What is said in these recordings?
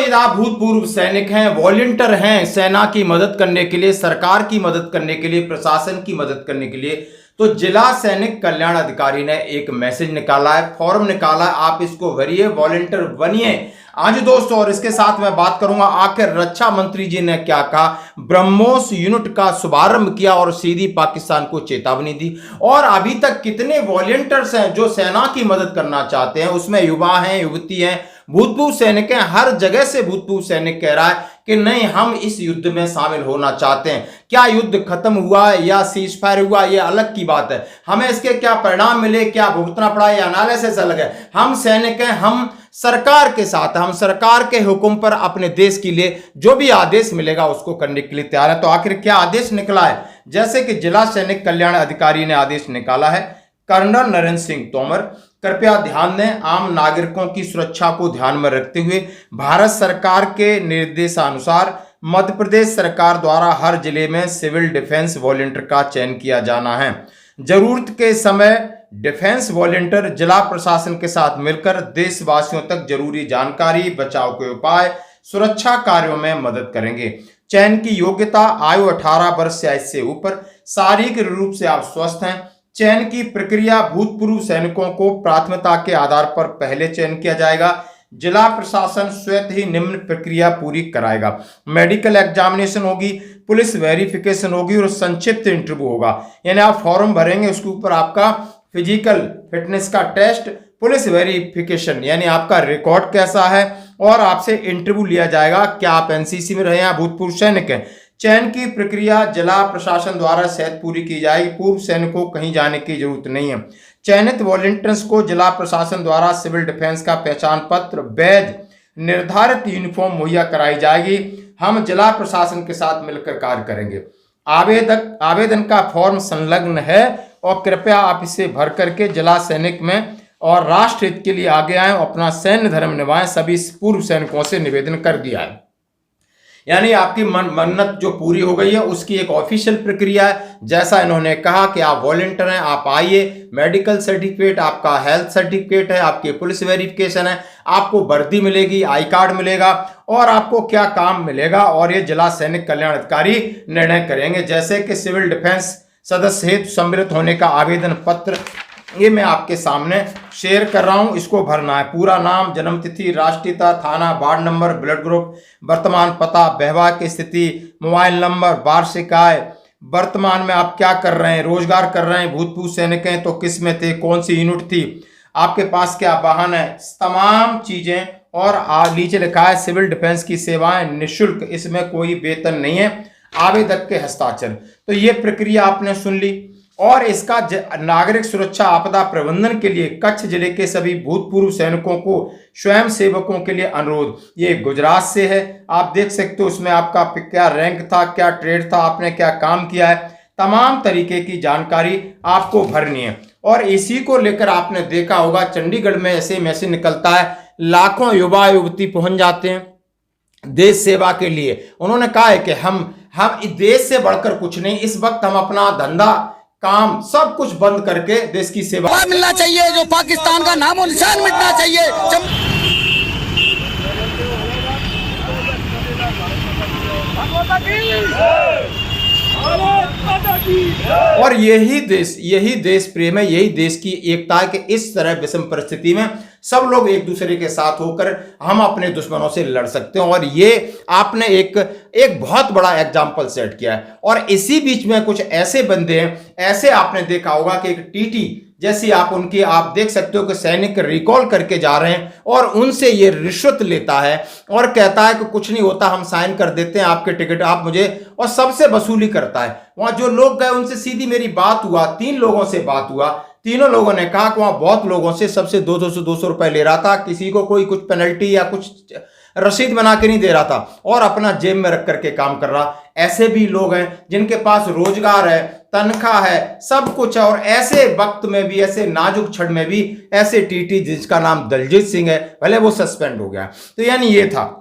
यदि आप भूतपूर्व सैनिक हैं, वॉलंटियर हैं, सेना की मदद करने के लिए, सरकार की मदद करने के लिए, प्रशासन की मदद करने के लिए, तो जिला सैनिक कल्याण अधिकारी ने एक मैसेज निकाला है, फॉर्म निकाला है, आप इसको भरिए, वॉलंटियर बनिए। आज दोस्तों, और इसके साथ मैं बात करूंगा आखिर रक्षा मंत्री जी ने क्या कहा। ब्रह्मोस यूनिट का शुभारंभ किया और सीधी पाकिस्तान को चेतावनी दी। और अभी तक कितने वॉलंटियर्स हैं जो सेना की मदद करना चाहते हैं, उसमें युवा हैं, युवती हैं, भूतपूर्व सैनिक हैं। हर जगह से भूतपूर्व सैनिक कह रहा है कि नहीं, हम इस युद्ध में शामिल होना चाहते हैं। क्या युद्ध खत्म हुआ है या सीज फायर हुआ, यह अलग की बात है। हमें इसके क्या परिणाम मिले, क्या भुगतना पड़ा, यह एनालिसिस अलग है। हम सैनिक हैं, हम सरकार के साथ, हम सरकार के हुक्म पर अपने देश के लिए जो भी आदेश मिलेगा उसको करने के लिए तैयार है। तो आखिर क्या आदेश निकला है? जैसे कि जिला सैनिक कल्याण अधिकारी ने आदेश निकाला है, कर्नल नरेंद्र सिंह तोमर, कृपया ध्यान दें, आम नागरिकों की सुरक्षा को ध्यान में रखते हुए भारत सरकार के निर्देशानुसार मध्य प्रदेश सरकार द्वारा हर जिले में सिविल डिफेंस वॉलंटियर का चयन किया जाना है। जरूरत के समय डिफेंस वॉलंटियर जिला प्रशासन के साथ मिलकर देशवासियों तक जरूरी जानकारी, बचाव के उपाय, सुरक्षा कार्यों में मदद करेंगे। चयन की योग्यता, आयु 18 वर्ष या इससे ऊपर, शारीरिक रूप से आप स्वस्थ हैं। चयन की प्रक्रिया, भूतपूर्व सैनिकों को प्राथमिकता के आधार पर पहले चयन किया जाएगा। जिला प्रशासन स्वयं ही निम्न प्रक्रिया पूरी कराएगा। मेडिकल एग्जामिनेशन होगी, पुलिस वेरिफिकेशन होगी और संक्षिप्त इंटरव्यू होगा। यानी आप फॉर्म भरेंगे, उसके ऊपर आपका फिजिकल फिटनेस का टेस्ट, पुलिस वेरिफिकेशन यानी आपका रिकॉर्ड कैसा है, और आपसे इंटरव्यू लिया जाएगा। क्या आप एनसीसी में रहे हैं, भूतपूर्व सैनिक हैं। चयन की प्रक्रिया जिला प्रशासन द्वारा सहज पूरी की जाएगी। पूर्व सैनिकों को कहीं जाने की जरूरत नहीं है। चयनित वॉलंटियर्स को जिला प्रशासन द्वारा सिविल डिफेंस का पहचान पत्र, बैज, निर्धारित यूनिफॉर्म मुहैया कराई जाएगी। हम जिला प्रशासन के साथ मिलकर कार्य करेंगे। आवेदन का फॉर्म संलग्न है और कृपया आप इसे भर करके जिला सैनिक में और राष्ट्र हित के लिए आगे आए, अपना सैन्य धर्म निभाएं। सभी पूर्व सैनिकों से निवेदन कर दिया है। यानी आपकी मन्नत जो पूरी हो गई है उसकी एक ऑफिशियल प्रक्रिया है। जैसा इन्होंने कहा कि आप वॉलंटियर हैं, आप आइए, मेडिकल सर्टिफिकेट, आपका हेल्थ सर्टिफिकेट है, आपकी पुलिस वेरिफिकेशन है, आपको वर्दी मिलेगी, आई कार्ड मिलेगा और आपको क्या काम मिलेगा, और ये जिला सैनिक कल्याण अधिकारी निर्णय करेंगे। जैसे कि सिविल डिफेंस सदस्य हेतु सम्मिलित होने का आवेदन पत्र, ये मैं आपके सामने शेयर कर रहा हूं। इसको भरना है। पूरा नाम, जन्मतिथि, राष्ट्रीयता, थाना, वार्ड नंबर, ब्लड ग्रुप, वर्तमान पता, वैवाहिक स्थिति, मोबाइल नंबर, वार्षिक आय, वर्तमान में आप क्या कर रहे हैं, रोजगार कर रहे हैं, भूतपूर्व सैनिक हैं तो किस में थे, कौन सी यूनिट थी, आपके पास क्या वाहन है, तमाम चीजें। और नीचे लिखा है सिविल डिफेंस की सेवाएं निःशुल्क, इसमें कोई वेतन नहीं है। आवेदक के हस्ताक्षर। तो ये प्रक्रिया आपने सुन ली। और इसका नागरिक सुरक्षा आपदा प्रबंधन के लिए कच्छ जिले के सभी भूतपूर्व सैनिकों को, स्वयं सेवकों के लिए अनुरोध। ये गुजरात से है, आप देख सकते हो। उसमें आपका क्या रैंक था, क्या ट्रेड था, आपने क्या काम किया है, तमाम तरीके की जानकारी आपको भरनी है। और इसी को लेकर आपने देखा होगा चंडीगढ़ में ऐसे मैसेज निकलता है, लाखों युवा युवती पहुंच जाते हैं देश सेवा के लिए। उन्होंने कहा है कि हम देश से बढ़कर कुछ नहीं, इस वक्त हम अपना धंधा, काम सब कुछ बंद करके देश की सेवा मिलना चाहिए, जो पाकिस्तान का नामो निशान मिटना चाहिए। और यही देश प्रेम है, यही देश की एकता है कि इस तरह विषम परिस्थिति में सब लोग एक दूसरे के साथ होकर हम अपने दुश्मनों से लड़ सकते हैं। और ये आपने एक बहुत बड़ा एग्जाम्पल सेट किया है। और इसी बीच में कुछ ऐसे बंदे हैं, ऐसे आपने देखा होगा कि एक टीटी जैसी आप देख सकते हो कि सैनिक रिकॉल करके जा रहे हैं और उनसे ये रिश्वत लेता है और कहता है कि कुछ नहीं होता, हम साइन कर देते हैं आपके टिकट, आप मुझे, और सबसे वसूली करता है। वहां जो लोग गए उनसे सीधी मेरी बात हुआ, 3 लोगों से बात हुआ। तीनों लोगों ने कहा कि वहां बहुत लोगों से सबसे 200 रुपए ले रहा था, किसी को कोई कुछ पेनल्टी या कुछ रसीद बना के नहीं दे रहा था और अपना जेब में रख करके काम कर रहा। ऐसे भी लोग हैं जिनके पास रोजगार है, तनख्वाह है, सब कुछ है, और ऐसे वक्त में भी, ऐसे नाजुक क्षण में भी ऐसे टीटी जिसका नाम दलजीत सिंह है, भले वो सस्पेंड हो गया। तो यानी ये था।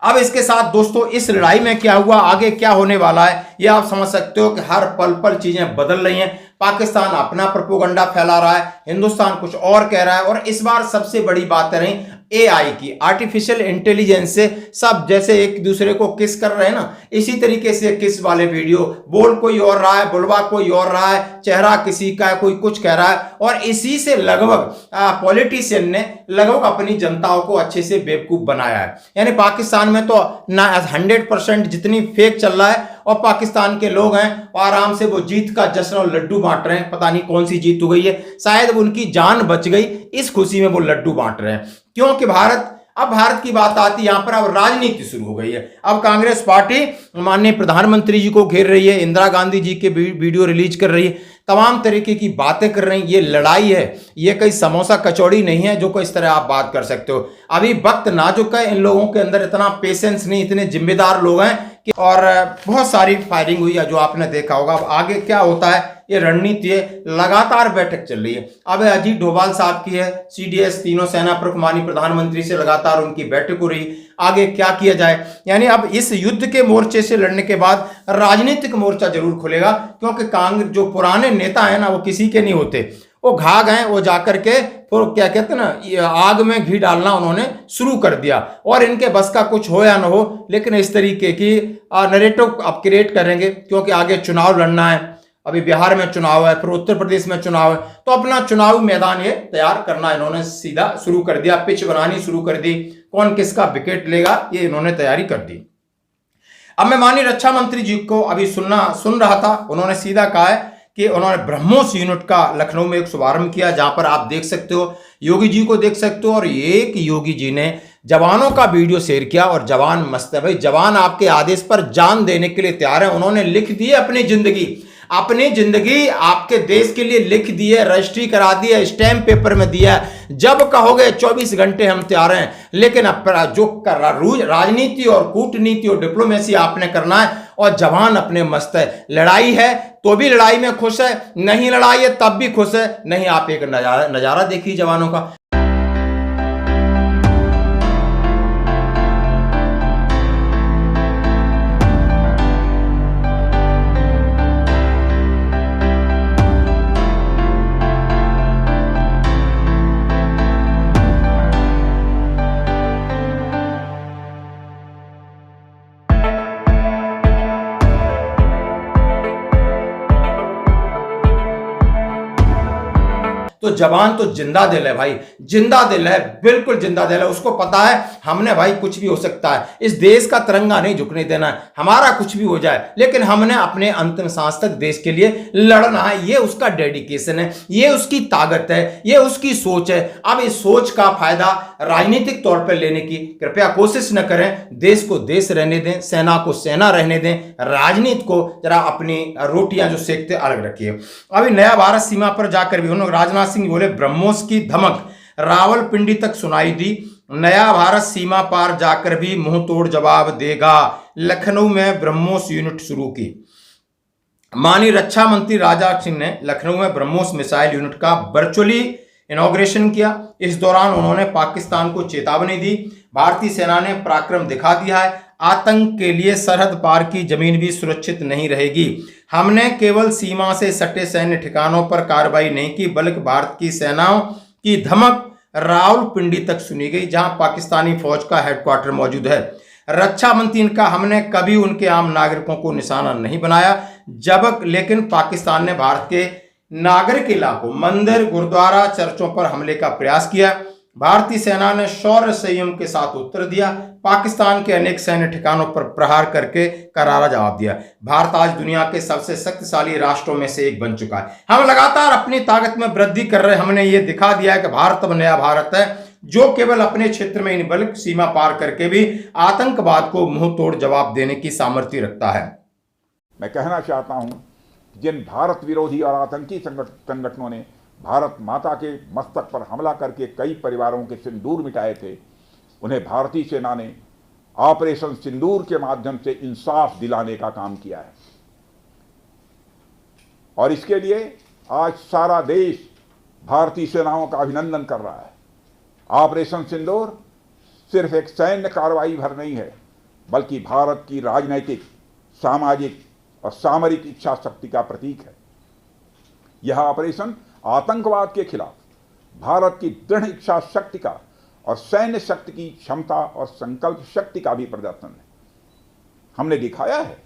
अब इसके साथ दोस्तों इस लड़ाई में क्या हुआ, आगे क्या होने वाला है, ये आप समझ सकते हो कि हर पल पल चीजें बदल रही हैं। पाकिस्तान अपना प्रोपेगेंडा फैला रहा है, हिंदुस्तान कुछ और कह रहा है। और इस बार सबसे बड़ी बात रही एआई की, आर्टिफिशियल इंटेलिजेंस से सब जैसे एक दूसरे को किस कर रहे हैं ना, इसी तरीके से किस वाले वीडियो, बोल कोई और रहा है, बुलवा कोई और रहा है, चेहरा किसी का है, कोई कुछ कह रहा है। और इसी से लगभग पॉलिटिशियन ने लगभग अपनी जनताओं को अच्छे से बेवकूफ बनाया है। यानी पाकिस्तान में तो ना 100% जितनी फेक चल रहा है, और पाकिस्तान के लोग हैं और आराम से वो जीत का जश्न और लड्डू बांट रहे हैं। पता नहीं कौन सी जीत हो गई है, शायद उनकी जान बच गई, इस खुशी में वो लड्डू बांट रहे हैं। क्योंकि अब भारत की बात आती है यहां पर, अब राजनीति शुरू हो गई है। अब कांग्रेस पार्टी माननीय प्रधानमंत्री जी को घेर रही है, इंदिरा गांधी जी के वीडियो रिलीज कर रही है, तमाम तरीके की बातें कर रही हैं। ये लड़ाई है, ये कोई समोसा कचौड़ी नहीं है जो कोई इस तरह आप बात कर सकते हो। अभी वक्त नाजुक है, इन लोगों के अंदर इतना पेशेंस नहीं, इतने जिम्मेदार लोग हैं कि, और बहुत सारी फायरिंग हुई है जो आपने देखा होगा। अब आगे क्या होता है, ये रणनीति है, लगातार बैठक चल रही है। अब अजीत डोभाल साहब की है, सीडीएस तीनों सेना प्रमुख माननीय प्रधानमंत्री से लगातार उनकी बैठक हो रही, आगे क्या किया जाए। यानी अब इस युद्ध के मोर्चे से लड़ने के बाद राजनीतिक मोर्चा जरूर खुलेगा, क्योंकि कांग्रेस जो पुराने नेता है ना, वो किसी के नहीं होते, वो घाघ हैं, वो जाकर के फिर क्या कहते हैं ना, आग में घी डालना उन्होंने शुरू कर दिया। और इनके बस का कुछ हो या ना हो, लेकिन इस तरीके की नैरेटिव अब क्रिएट करेंगे, क्योंकि आगे चुनाव लड़ना है। अभी बिहार में चुनाव है, फिर उत्तर प्रदेश में चुनाव है, तो अपना चुनावी मैदान ये तैयार करना इन्होंने सीधा शुरू कर दिया, पिच बनानी शुरू कर दी, कौन किसका विकेट लेगा ये इन्होंने तैयारी कर दी। अब मैं माननीय रक्षा मंत्री जी को अभी सुन रहा था, उन्होंने सीधा कहा है कि उन्होंने ब्रह्मोस यूनिट का लखनऊ में एक शुभारंभ किया, जहां पर आप देख सकते हो, योगी जी को देख सकते हो। और एक योगी जी ने जवानों का वीडियो शेयर किया, और जवान मस्त है भाई, जवान आपके आदेश पर जान देने के लिए तैयार है। उन्होंने लिख दी है अपनी जिंदगी आपके देश के लिए लिख दी है, रजिस्ट्री करा दी है, स्टैम्प पेपर में दिया है। जब कहोगे 24 घंटे हम तैयार हैं। लेकिन अब जो राजनीति और कूटनीति और डिप्लोमेसी आपने करना है, और जवान अपने मस्त है। लड़ाई है तो भी लड़ाई में खुश है, नहीं लड़ाई है तब भी खुश है। नहीं, आप एक नजारा देखिए जवानों का। तो जवान तो जिंदा दिल है भाई, जिंदा दिल है, बिल्कुल जिंदा दिल है। उसको पता है हमने भाई कुछ भी हो सकता है, इस देश का तिरंगा नहीं झुकने देना है, हमारा कुछ भी हो जाए, लेकिन हमने अपने अंतिम सांस तक देश के लिए लड़ना है। ये उसका डेडिकेशन है, ये उसकी ताकत है, ये उसकी सोच है। अब इस सोच का फायदा राजनीतिक तौर पर लेने की कृपया कोशिश न करें। देश को देश रहने दें, सेना को सेना रहने दें, राजनीति को जरा अपनी रोटियां जो सेकते अलग रखिए। अभी नया भारत सीमा पर जाकर भी उन्होंने राजनाथ सिंह बोले ब्रह्मोस की धमक रावलपिंडी तक सुनाई दी, नया भारत सीमा पार जाकर भी मुंह तोड़ जवाब देगा। लखनऊ में ब्रह्मोस यूनिट शुरू की। माननीय रक्षा मंत्री राजनाथ सिंह ने लखनऊ में ब्रह्मोस मिसाइल यूनिट का वर्चुअली इनॉग्रेशन किया। इस दौरान उन्होंने पाकिस्तान को चेतावनी दी, भारतीय सेना ने पराक्रम दिखा दिया है, आतंक के लिए सरहद पार की जमीन भी सुरक्षित नहीं रहेगी। हमने केवल सीमा से सटे सैन्य ठिकानों पर कार्रवाई नहीं की, बल्कि भारत की सेनाओं की धमक रावलपिंडी तक सुनी गई, जहां पाकिस्तानी फौज का हेडक्वार्टर मौजूद है। रक्षा मंत्री ने कहा, हमने कभी उनके आम नागरिकों को निशाना नहीं बनाया, लेकिन पाकिस्तान ने भारत के नागरिक इलाकों, मंदिर, गुरुद्वारा, चर्चों पर हमले का प्रयास किया। भारतीय सेना ने शौर्य संयम के साथ उत्तर दिया, पाकिस्तान के अनेक सैन्य ठिकानों पर प्रहार करके करारा जवाब दिया। भारत आज दुनिया के सबसे शक्तिशाली राष्ट्रों में से एक बन चुका है। हम लगातार अपनी ताकत में वृद्धि कर रहे हैं। हमने ये दिखा दिया है कि भारत अब नया भारत है, जो केवल अपने क्षेत्र में ही नहीं बल्कि सीमा पार करके भी आतंकवाद को मुंह तोड़ जवाब देने की सामर्थ्य रखता है। मैं कहना चाहता हूं, जिन भारत विरोधी और आतंकी संगठनों ने भारत माता के मस्तक पर हमला करके कई परिवारों के सिंदूर मिटाए थे, उन्हें भारतीय सेना ने ऑपरेशन सिंदूर के माध्यम से इंसाफ दिलाने का काम किया है। और इसके लिए आज सारा देश भारतीय सेनाओं का अभिनंदन कर रहा है। ऑपरेशन सिंदूर सिर्फ एक सैन्य कार्रवाई भर नहीं है, बल्कि भारत की राजनैतिक, सामाजिक और सामरिक इच्छा शक्ति का प्रतीक है। यह ऑपरेशन आतंकवाद के खिलाफ भारत की दृढ़ इच्छा शक्ति का और सैन्य शक्ति की क्षमता और संकल्प शक्ति का भी प्रदर्शन है। हमने दिखाया है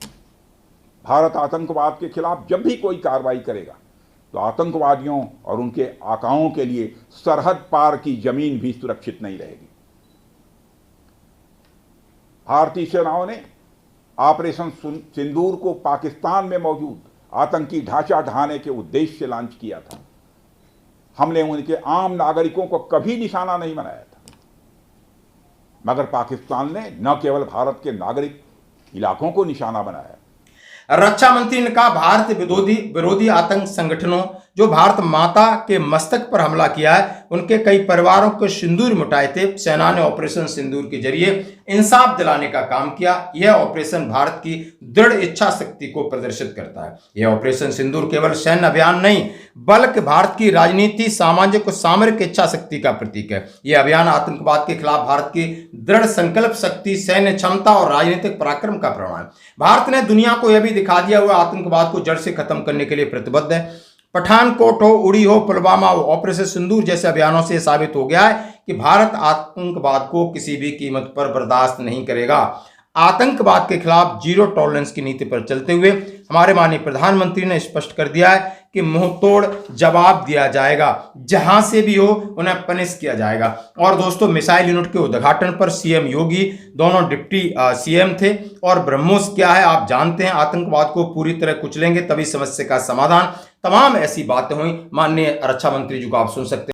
भारत आतंकवाद के खिलाफ जब भी कोई कार्रवाई करेगा तो आतंकवादियों और उनके आकाओं के लिए सरहद पार की जमीन भी सुरक्षित नहीं रहेगी। भारतीय सेनाओं ने ऑपरेशन सिंदूर को पाकिस्तान में मौजूद आतंकी ढांचा ढहाने के उद्देश्य से लॉन्च किया था। हमने उनके आम नागरिकों को कभी निशाना नहीं बनाया था, मगर पाकिस्तान ने न केवल भारत के नागरिक इलाकों को निशाना बनाया। रक्षा मंत्री ने कहा भारत विरोधी आतंक संगठनों जो भारत माता के मस्तक पर हमला किया है उनके कई परिवारों को सिंदूर मिटाए थे। सेना ने ऑपरेशन सिंदूर के जरिए इंसाफ दिलाने का काम किया। यह ऑपरेशन भारत की दृढ़ इच्छा शक्ति को प्रदर्शित करता है। यह ऑपरेशन सिंदूर केवल सैन्य अभियान नहीं बल्कि भारत की राजनीति, सामाजिक और सामरिक इच्छा शक्ति का प्रतीक है। यह अभियान आतंकवाद के खिलाफ भारत की दृढ़ संकल्प शक्ति, सैन्य क्षमता और राजनीतिक पराक्रम का प्रमाण है। भारत ने दुनिया को यह भी दिखा दिया हुआ आतंकवाद को जड़ से खत्म करने के लिए प्रतिबद्ध है। पठानकोट हो, उड़ी हो, पुलवामा हो, ऑपरेशन सिंदूर जैसे अभियानों से साबित हो गया है कि भारत आतंकवाद को किसी भी कीमत पर बर्दाश्त नहीं करेगा। आतंकवाद के खिलाफ जीरो टॉलरेंस की नीति पर चलते हुए हमारे माननीय प्रधानमंत्री ने स्पष्ट कर दिया है कि मुंहतोड़ जवाब दिया जाएगा, जहां से भी हो उन्हें पनिश किया जाएगा। और दोस्तों, मिसाइल यूनिट के उद्घाटन पर सीएम योगी, दोनों डिप्टी सीएम थे। और ब्रह्मोस क्या है आप जानते हैं, आतंकवाद को पूरी तरह कुचलेंगे तभी समस्या का समाधान। तमाम ऐसी बातें हुई माननीय रक्षा मंत्री जी को आप सुन सकते हैं।